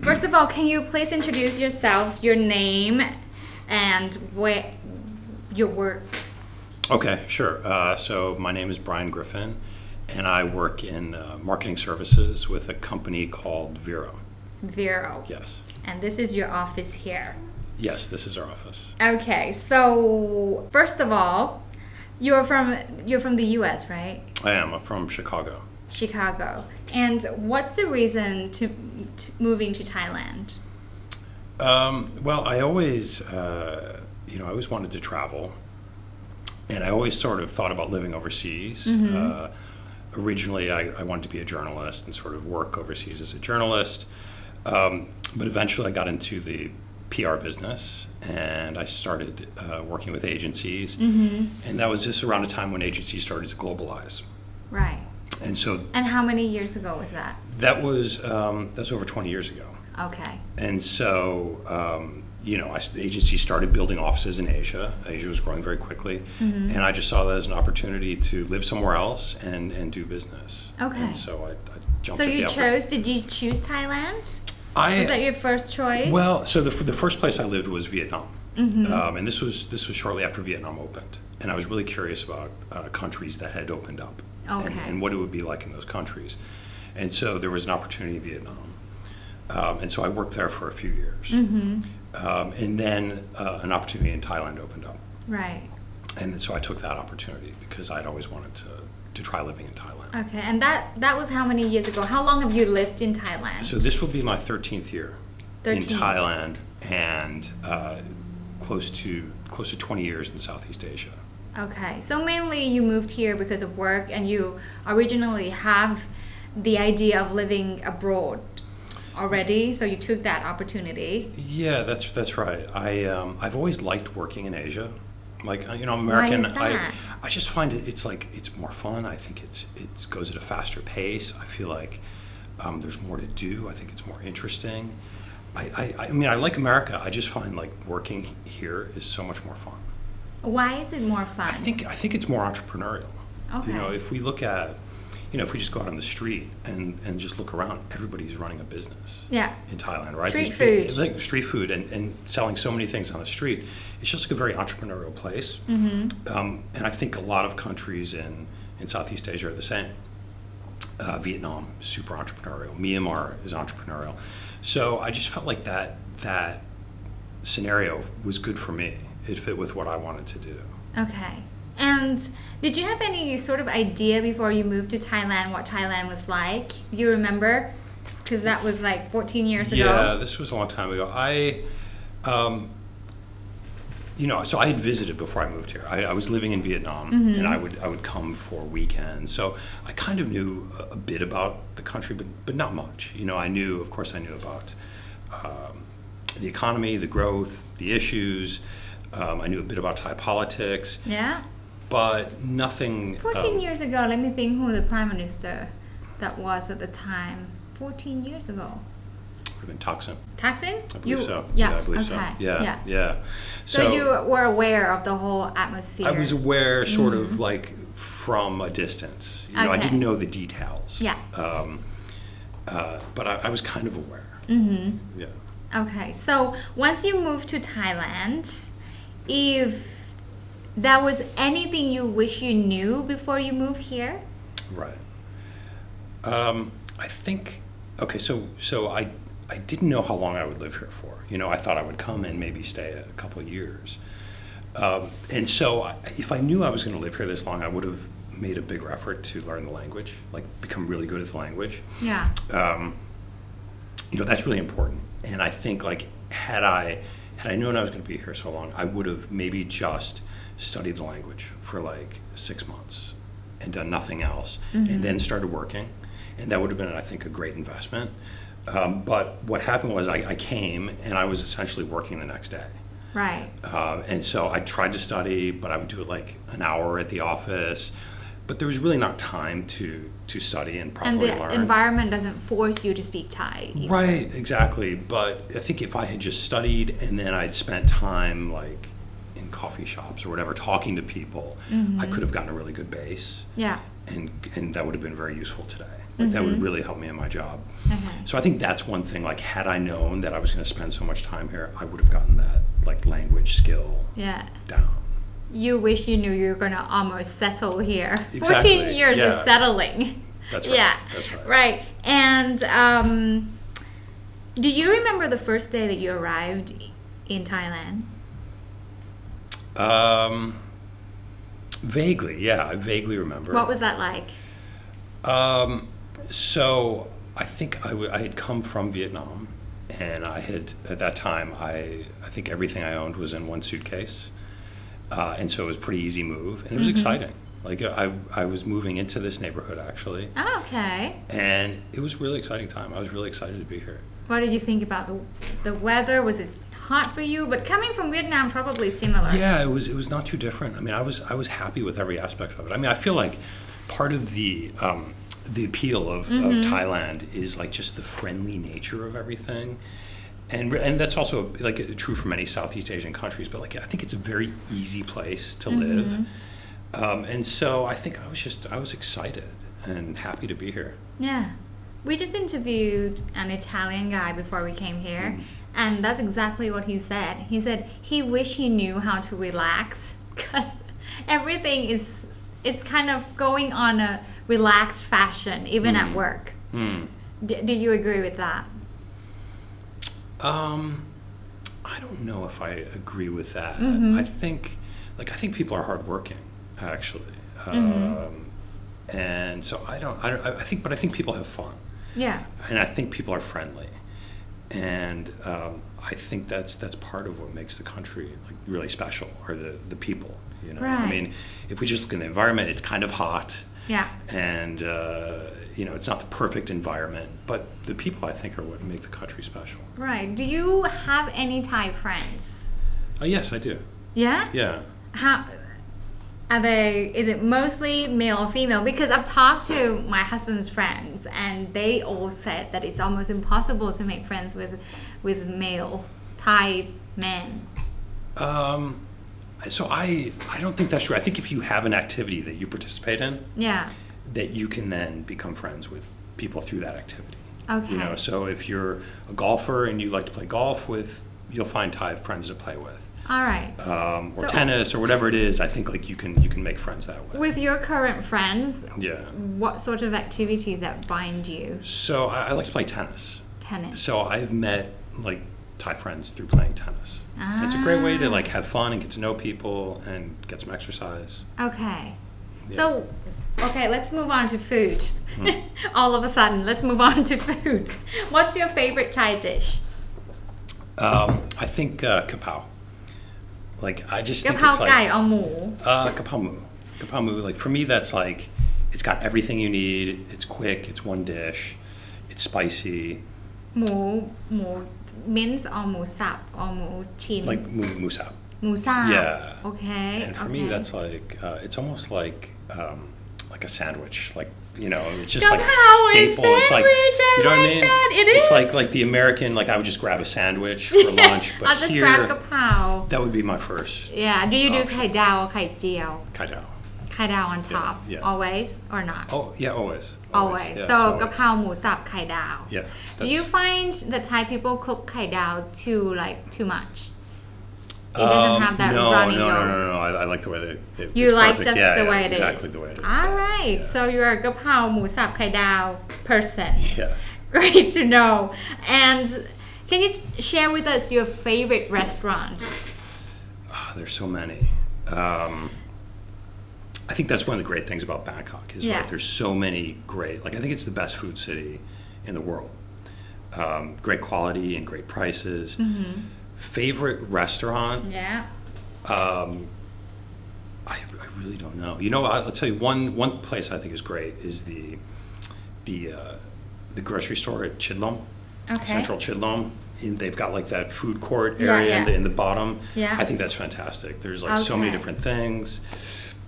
First of all, can you please introduce yourself, your name, and where your work? Okay, sure. So my name is Brian Griffin, and I work in marketing services with a company called Vero. Vero. Yes. And this is your office here. Yes, this is our office. Okay, so first of all, you're from the U.S., right? I am. I'm from Chicago. Chicago. And what's the reason to moving to Thailand? Well, I always, I always wanted to travel, and I always sort of thought about living overseas. Originally, I wanted to be a journalist and sort of work overseas as a journalist, but eventually I got into the PR business, and I started working with agencies, and that was just around a time when agencies started to globalize. Right. And so. And how many years ago was that? That was over 20 years ago. Okay. And so, the agency started building offices in Asia. Asia was growing very quickly, and I just saw that as an opportunity to live somewhere else and do business. Okay. And so I jumped. So at the opportunity. did you choose Thailand? Was that your first choice? Well, so the first place I lived was Vietnam, and this was shortly after Vietnam opened, and I was really curious about countries that had opened up, and what it would be like in those countries, and so there was an opportunity in Vietnam, and so I worked there for a few years, and then an opportunity in Thailand opened up, right, and so I took that opportunity because I'd always wanted to try living in Thailand. Okay, and that was how many years ago? How long have you lived in Thailand? So this will be my 13th year in Thailand, and close to 20 years in Southeast Asia. Okay, so mainly you moved here because of work, and you originally have the idea of living abroad already, so you took that opportunity. Yeah, that's right. I've always liked working in Asia. Like, I'm American. Why is that? I just find it's more fun. I think it goes at a faster pace. I feel like there's more to do. I think it's more interesting. I mean, I like America. I just find like working here is so much more fun. Why is it more fun? I think it's more entrepreneurial. Okay. If we look at, if we just go out on the street and just look around, everybody's running a business. Yeah. In Thailand, right? Street food. Like street food and selling so many things on the street. It's just like a very entrepreneurial place. And I think a lot of countries in Southeast Asia are the same. Vietnam, super entrepreneurial. Myanmar is entrepreneurial. So I just felt like that scenario was good for me. It fit with what I wanted to do. Okay. And did you have any sort of idea before you moved to Thailand what Thailand was like? You remember? Because that was like 14 years ago. Yeah, this was a long time ago. So I had visited before I moved here. I was living in Vietnam, and I would come for weekends. So I kind of knew a bit about the country, but not much. I knew about the economy, the growth, the issues. I knew a bit about Thai politics. Yeah. But nothing. 14 years ago, let me think who the prime minister that was at the time. 14 years ago. Would have been Thaksin. Thaksin? I believe so. Yeah, I believe so. Yeah. So you were aware of the whole atmosphere? I was aware sort of like from a distance. I didn't know the details. Yeah. But I was kind of aware. Yeah. Okay, so once you moved to Thailand, if there was anything you wish you knew before you moved here? Right. I think, okay, so I didn't know how long I would live here for. I thought I would come and maybe stay a couple of years. And so if I knew I was going to live here this long, I would have made a bigger effort to learn the language, like become really good at the language. Yeah. That's really important. And I think like had I known I was going to be here so long, I would have maybe just studied the language for like 6 months and done nothing else, and then started working, and that would have been, I think, a great investment. But what happened was I came and I was essentially working the next day. Right. And so I tried to study, but I would do it like an hour at the office. But there was really not time to study and properly learn. And the environment doesn't force you to speak Thai either. Right, exactly. But I think if I had just studied and then I'd spent time like in coffee shops or whatever, talking to people, I could have gotten a really good base. Yeah. And that would have been very useful today. Like that would really help me in my job. So I think that's one thing. Like, had I known that I was going to spend so much time here, I would have gotten that like language skill down. You wish you knew you were gonna almost settle here. Exactly. 14 years of settling. That's right. Yeah. That's right. Right. And do you remember the first day that you arrived in Thailand? Vaguely, yeah. I vaguely remember. What was that like? So I think I had come from Vietnam, and I had, at that time, I think everything I owned was in one suitcase. And so it was a pretty easy move, and it was exciting. Like I was moving into this neighborhood actually. Oh, okay. And it was a really exciting time. I was really excited to be here. What did you think about the weather? Was it hot for you? But coming from Vietnam, probably similar. Yeah, it was not too different. I mean, I was happy with every aspect of it. I mean, I feel like part of the appeal of Thailand is like just the friendly nature of everything. And that's also like true for many Southeast Asian countries, but like I think it's a very easy place to live, and so I think I was excited and happy to be here. Yeah, we just interviewed an Italian guy before we came here, and that's exactly what he said. He said he wished he knew how to relax because everything is kind of going on a relaxed fashion, even at work. Do you agree with that? I don't know if I agree with that. I think people are hardworking, actually, and so I think people have fun. Yeah. And I think people are friendly, and I think that's part of what makes the country like really special, are the people. You know, right. I mean, if we just look at the environment, it's kind of hot. Yeah. And you know, it's not the perfect environment, but the people I think are what make the country special. Right. Do you have any Thai friends? Yes, I do. Yeah? Yeah. How are they? Is it mostly male or female? Because I've talked to my husband's friends, and they all said that it's almost impossible to make friends with male Thai men. So I don't think that's true. I think if you have an activity that you participate in, that you can then become friends with people through that activity. Okay. You know, so if you're a golfer and you like to play golf with, you'll find Thai friends to play with. All right. Or so, tennis or whatever it is. I think like you can make friends that way. With your current friends, what sort of activity that bind you? So I like to play tennis. Tennis. So I've met like Thai friends through playing tennis. And it's a great way to like have fun and get to know people and get some exercise. Okay. Yeah. So, okay, let's move on to food. All of a sudden, let's move on to food. What's your favorite Thai dish? I think kapow. Like I just think it's like kapow or mu? Kapow mu. Kapow mu. Like for me, that's like it's got everything you need. It's quick. It's one dish. It's spicy. Mu mince or mu sap or mu chin? Like mu sap. Mu sap. Yeah. Okay. And for me, that's like it's almost like a sandwich. Like you know, it's just like staple. It's like you know what I mean. It's like the American. Like I would just grab a sandwich for lunch, but I'll just grab kapow. That would be my first. Yeah. Do you do kai dao or kai jiao? Kai dao. Kai dao on top. Yeah. Always or not? Oh yeah, always. Always. Yeah, so kapow mu sap kai dao. Yeah. Do you find that Thai people cook kai dao too much? It doesn't have that runny yolk. No. I like the way they you like perfect. just the way it is. Exactly the way it is. All right. So you're a kapow mu sap kai dao person. Yes. Great to know. And can you share with us your favorite restaurant? There's so many. I think that's one of the great things about Bangkok is like there's so many great. Like I think it's the best food city in the world. Great quality and great prices. Favorite restaurant? Yeah. I really don't know. You know, I'll tell you one place I think is great is the grocery store at Chidlom, Central Chidlom. And they've got like that food court area in the bottom. Yeah. I think that's fantastic. There's like so many different things.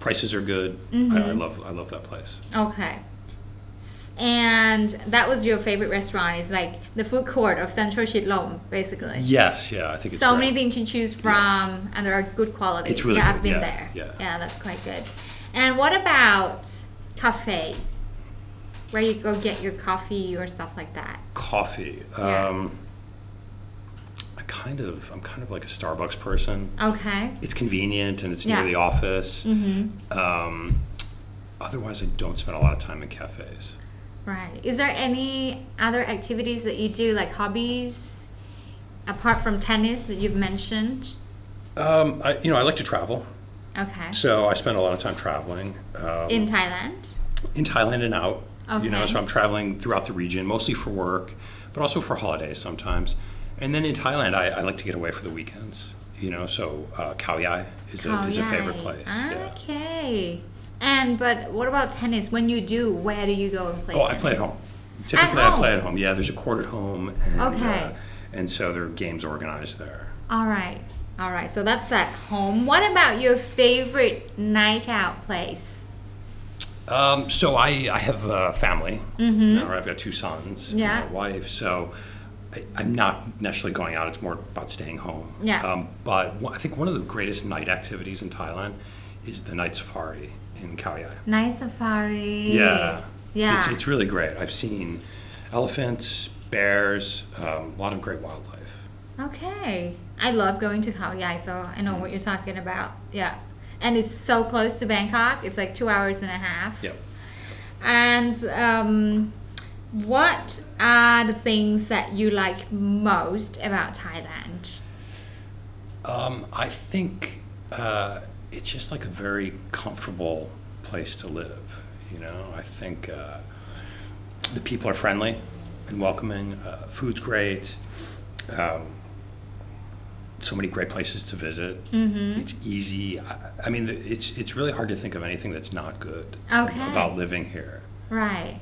Prices are good. I love that place. Okay. And that was your favorite restaurant. It's like the food court of Central Chidlom, basically. Yes, yeah, I think it's so many things to choose from, and they're good quality. It's really good. I've been there. Yeah, that's quite good. And what about cafe? where you go get your coffee or stuff like that? Coffee. Yeah. I'm kind of like a Starbucks person. Okay. It's convenient and it's near Yeah. the office. Mm-hmm. Otherwise, I don't spend a lot of time in cafes. Right. Is there any other activities that you do, like hobbies, apart from tennis that you've mentioned? I like to travel, Okay. so I spend a lot of time traveling. In Thailand? In Thailand and out. Okay. So I'm traveling throughout the region, mostly for work, but also for holidays sometimes. And then in Thailand, I like to get away for the weekends. So Khao Yai is a favorite place. Yeah. Okay. But what about tennis? When you do, where do you go and play Oh, tennis? I play at home. Typically, home? I play at home. Yeah, there's a court at home. And, Okay. And so there are games organized there. All right. All right. So that's at home. What about your favorite night out place? So I have a family. Mm-hmm. I've got 2 sons Yeah. and a wife. So I'm not necessarily going out. It's more about staying home. Yeah. But I think one of the greatest night activities in Thailand is the night safari in Khao Yai. Night safari. Yeah. Yeah. It's really great. I've seen elephants, bears, a lot of great wildlife. Okay. I love going to Khao Yai, so I know what you're talking about. Yeah. And it's so close to Bangkok. It's like 2 hours and a half. Yep. And what are the things that you like most about Thailand? I think it's just like a very comfortable place to live. I think the people are friendly and welcoming. Food's great. So many great places to visit. Mm-hmm. It's easy. I mean, it's really hard to think of anything that's not good Okay. about living here. Right.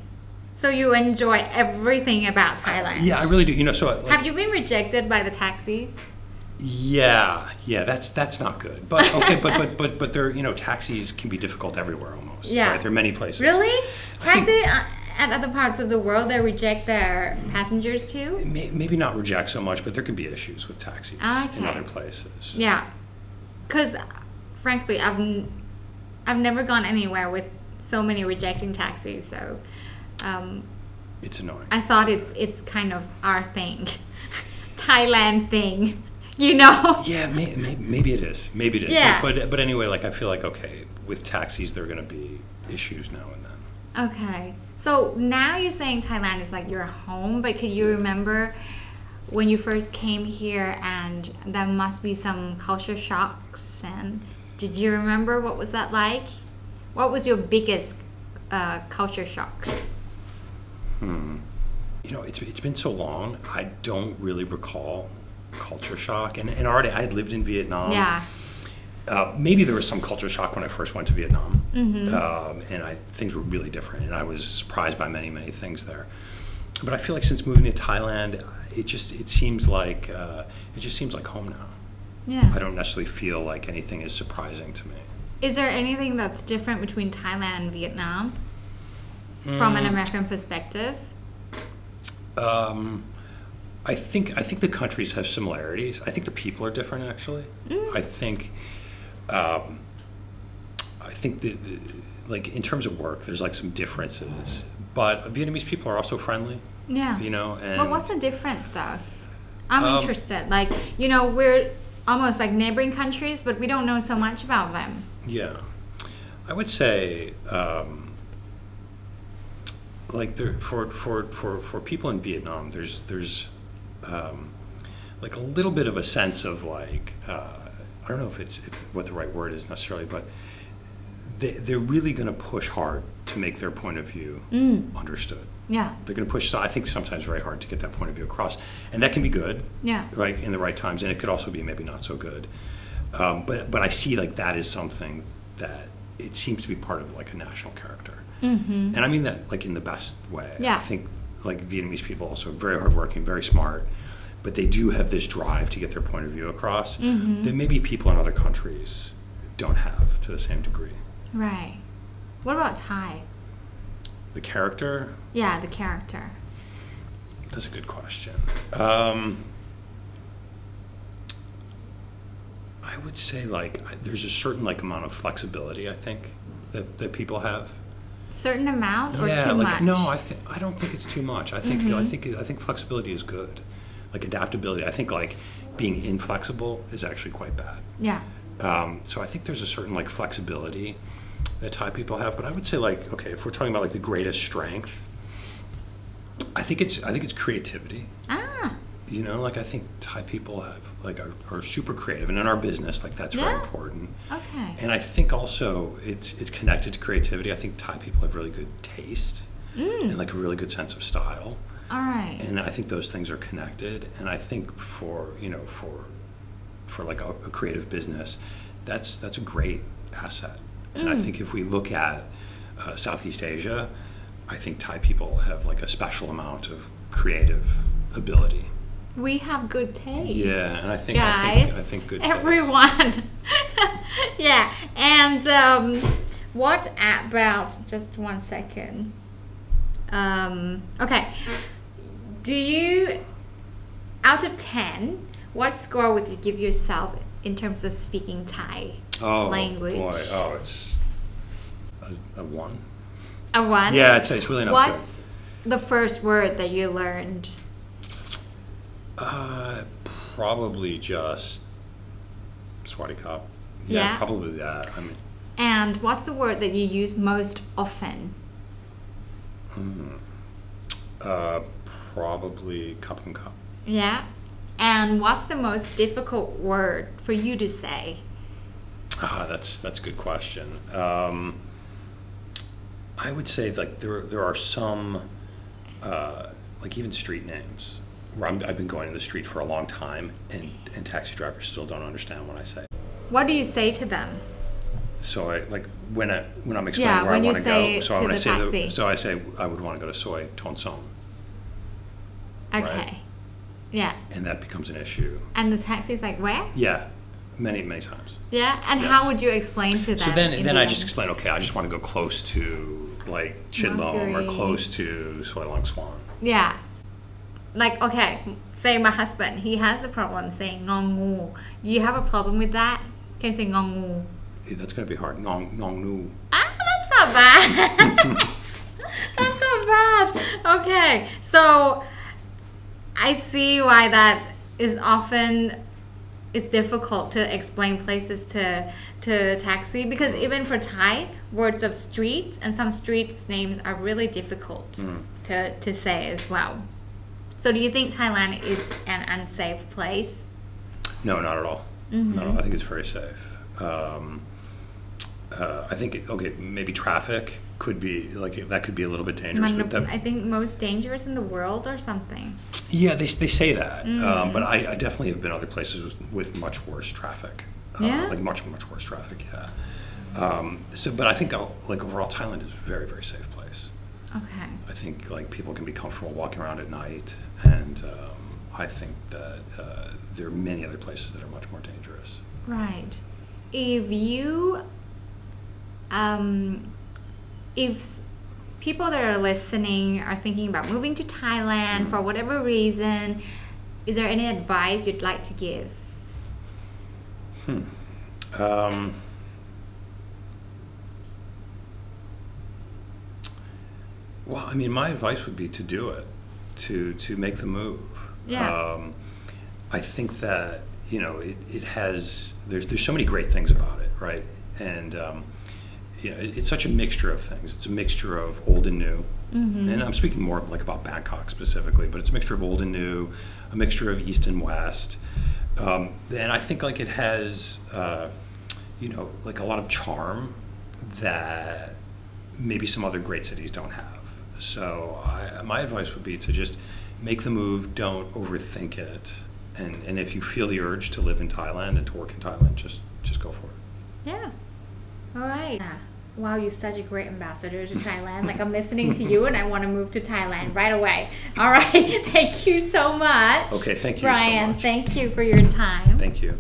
So you enjoy everything about Thailand. Yeah, I really do. So Have you been rejected by the taxis? Yeah, that's not good. But okay, but they're taxis can be difficult everywhere almost. Yeah. Right? There are many places. Really? think- Taxi at other parts of the world, they reject their passengers too? Maybe not reject so much, but there can be issues with taxis in Okay. other places. Yeah. Because, frankly, I've never gone anywhere with so many rejecting taxis, so It's annoying. I thought it's kind of our thing. Thailand thing. Yeah, maybe it is. Maybe it is. Yeah. But anyway, I feel like, okay, with taxis, there are going to be issues now and then. Okay. So now you're saying Thailand is like your home, but can you remember when you first came here and there must be some culture shocks? And did you remember what was that like? What was your biggest culture shock? It's been so long, I don't really recall culture shock. And already I had lived in Vietnam. Yeah. Maybe there was some culture shock when I first went to Vietnam, Mm-hmm. and things were really different, and I was surprised by many, many things there. But I feel like since moving to Thailand, it just seems like home now. Yeah. I don't necessarily feel like anything is surprising to me. Is there anything that's different between Thailand and Vietnam from an American perspective? I think the countries have similarities. I think the people are different, actually. I think in terms of work, there's some differences. But Vietnamese people are also friendly. Yeah. And But what's the difference, though? I'm interested. We're almost like neighboring countries, but we don't know so much about them. Yeah, I would say, for people in Vietnam, there's a little bit of a sense of I don't know if what the right word is necessarily, but they're really going to push hard to make their point of view understood. Yeah. They're going to push, I think, sometimes very hard to get that point of view across, and that can be good. Yeah. Right, in the right times, and it could also be maybe not so good. But I see that is something that it seems to be part of a national character, and I mean that in the best way. Yeah. I think Vietnamese people also are very hardworking, very smart, but they do have this drive to get their point of view across that maybe people in other countries don't have to the same degree. Right. What about Thai? The character? Yeah, the character. That's a good question. I would say there's a certain amount of flexibility, I think, that people have. certain amount or Yeah, too like much? no, I don't think it's too much. I think flexibility is good, like adaptability. I think like being inflexible is actually quite bad. Yeah. So I think there's a certain like flexibility that Thai people have. But I would say like, okay, if we're talking about like the greatest strength, I think it's creativity. Ah. You know, like I think Thai people are super creative, and in our business, like that's very Yeah. important. Okay. And I think also it's connected to creativity. I think Thai people have really good taste and like a really good sense of style. All right. And I think those things are connected. And I think for like a creative business, that's a great asset. And I think if we look at Southeast Asia, I think Thai people have like a special amount of creative ability. We have good taste. Yeah, and I think guys, I think good taste. everyone. Yeah, and what about? Just 1 second. Okay. Do you, out of 10, what score would you give yourself in terms of speaking Thai language? Boy, it's a 1. A 1? Yeah, it's really not What's the first word that you learned? good. Probably just Swadikap. Yeah? Probably that. I mean, And what's the word that you use most often? probably Cup and Cup. Yeah. And what's the most difficult word for you to say? That's a good question. I would say like there are some like even street names where I've been going to the street for a long time, and taxi drivers still don't understand what I say. What do you say to them? So I like when I'm explaining Yeah, where when I you want to say go. So to when I the say taxi. so I say I would want to go to Soy Tonsong, Okay. Right. Yeah. and that becomes an issue. And the taxi's like, where? Yeah, many times. Yeah. And Yes. how would you explain to them? So then in then the I end? just explain. Okay, I just want to go close to like Chidlom or Mercury. close to Soy Long Swan. Yeah. Like, okay, say my husband, he has a problem saying ngong ngu. You have a problem with that? Can you say ngong ngu? That's going to be hard. Nong Nu. Ah, that's not bad. That's not bad. Okay, so I see why that is often it's difficult to explain places to taxi, because even for Thai, words of streets and some streets names are really difficult to say as well. So do you think Thailand is an unsafe place? No, not at all. No, I think it's very safe. I think maybe traffic could be like that could be a little bit dangerous. But I think most dangerous in the world or something. yeah, they say that, but I definitely have been other places with much worse traffic. Yeah? Like much worse traffic. Yeah. But I think like overall, Thailand is a very safe place. Okay. I think like people can be comfortable walking around at night, and I think that there are many other places that are much more dangerous. Right. If you, if people that are listening are thinking about moving to Thailand for whatever reason, is there any advice you'd like to give? Well, I mean, my advice would be to do it, to make the move. Yeah. I think that it has there's so many great things about it, right? And it's such a mixture of things. It's a mixture of old and new, and I'm speaking more like about Bangkok specifically, but it's a mixture of old and new, a mixture of east and west, and I think like it has like a lot of charm that maybe some other great cities don't have. So my advice would be to just make the move, don't overthink it, and if you feel the urge to live in Thailand and to work in Thailand, just go for it. Yeah. All right. Yeah. Wow, you're such a great ambassador to Thailand. Like, I'm listening to you and I want to move to Thailand right away. All right. Thank you so much. Okay, thank you so Brian, much. thank you for your time. Thank you.